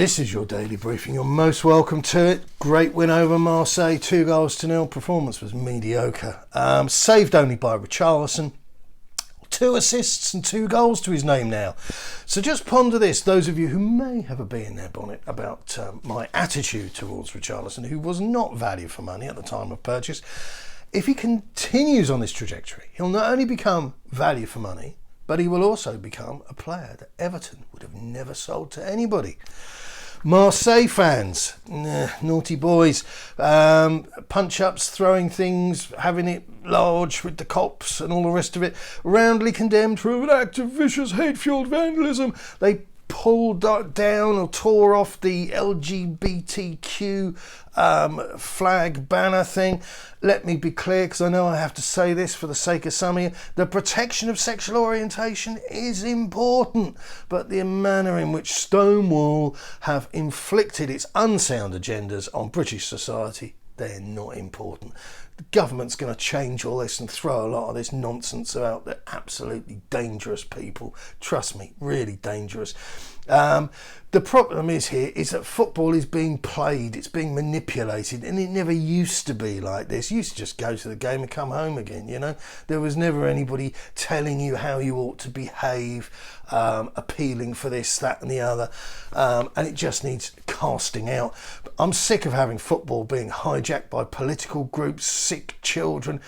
This is your daily briefing. You're most welcome to it. Great win over Marseille, 2-0. Performance was mediocre. Saved only by Richarlison. 2 assists and 2 goals to his name now. So just ponder this, those of you who may have a bee in their bonnet about my attitude towards Richarlison, who was not value for money at the time of purchase. If he continues on this trajectory, he'll not only become value for money, but he will also become a player that Everton would have never sold to anybody. Marseille fans, naughty boys, punch-ups, throwing things, having it large with the cops and all the rest of it, roundly condemned for an act of vicious hate-fueled vandalism. They pulled down or tore off the LGBTQ flag banner thing. Let me be clear, because I know I have to say this for the sake of some of you. The protection of sexual orientation is important, but the manner in which Stonewall have inflicted its unsound agendas on British society, they're not important. The government's going to change all this and throw a lot of this nonsense out. They're absolutely dangerous people. Trust me, really dangerous. The problem is here is that football is being played, it's being manipulated, and it never used to be like this. You used to just go to the game and come home again, you know. There was never anybody telling you how you ought to behave, appealing for this, that and the other, and it just needs casting out. I'm sick of having football being hijacked by political groups, sick children,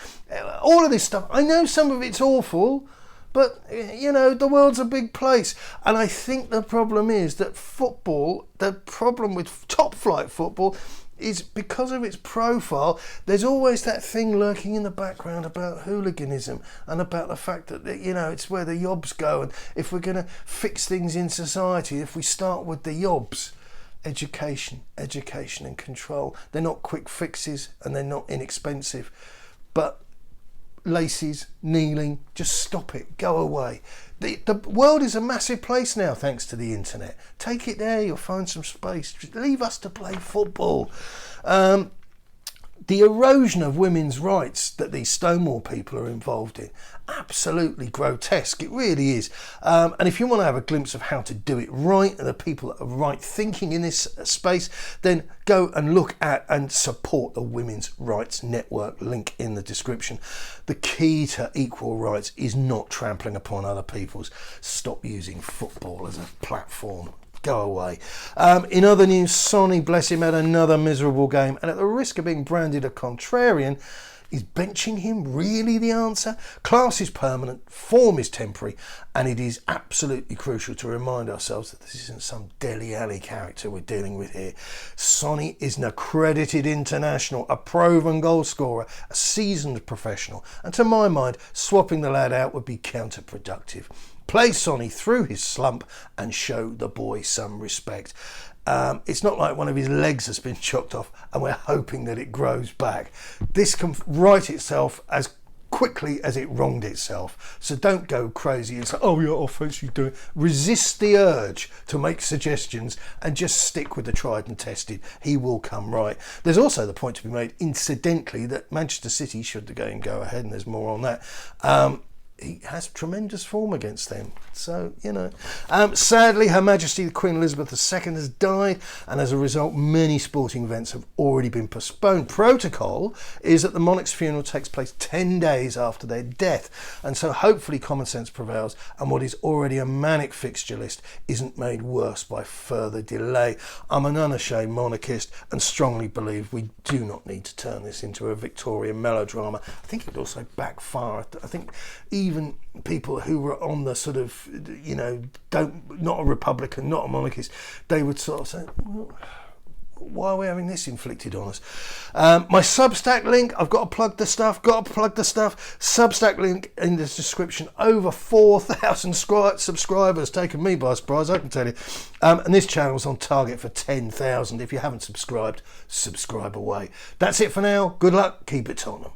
all of this stuff. I know some of it's awful, but, you know, the world's a big place. And I think the problem is that football, the problem with top flight football is because of its profile, there's always that thing lurking in the background about hooliganism and about the fact that, you know, it's where the yobs go. And if we're going to fix things in society, if we start with the yobs, education and control, they're not quick fixes and they're not inexpensive. But laces, kneeling, just stop it, go away. The world is a massive place now thanks to the internet. Take it there, you'll find some space. Just leave us to play football. The erosion of women's rights that these Stonewall people are involved in, absolutely grotesque. It really is. And if you want to have a glimpse of how to do it right and the people that are right thinking in this space, then go and look at and support the Women's Rights Network, link in the description. The key to equal rights is not trampling upon other people's. Stop using football as a platform. Go away. In other news, Sonny, bless him, had another miserable game, and at the risk of being branded a contrarian, is benching him really the answer? Class is permanent, form is temporary, and it is absolutely crucial to remind ourselves that this isn't some Dele Alli character we're dealing with here. Sonny is an accredited international, a proven goal scorer, a seasoned professional, and to my mind, swapping the lad out would be counterproductive. Play Sonny through his slump and show the boy some respect. It's not like one of his legs has been chopped off and we're hoping that it grows back. This can right itself as quickly as it wronged itself. So don't go crazy and say, oh, your offence, you do it. Resist the urge to make suggestions and just stick with the tried and tested. He will come right. There's also the point to be made, incidentally, that Manchester City, should the game go ahead, and there's more on that, he has tremendous form against them. So, you know. Sadly, Her Majesty the Queen Elizabeth II has died, and as a result, many sporting events have already been postponed. Protocol is that the monarch's funeral takes place 10 days after their death, and so hopefully common sense prevails, and what is already a manic fixture list isn't made worse by further delay. I'm an unashamed monarchist and strongly believe we do not need to turn this into a Victorian melodrama. I think it would also backfire. I think even people who were on the sort of, you know, not a Republican, not a monarchist, they would sort of say, well, why are we having this inflicted on us? My Substack link, I've got to plug the stuff. Substack link in the description. Over 4,000 subscribers, taken me by surprise, I can tell you. And this channel's on target for 10,000. If you haven't subscribed, subscribe away. That's it for now. Good luck. Keep it Tottenham.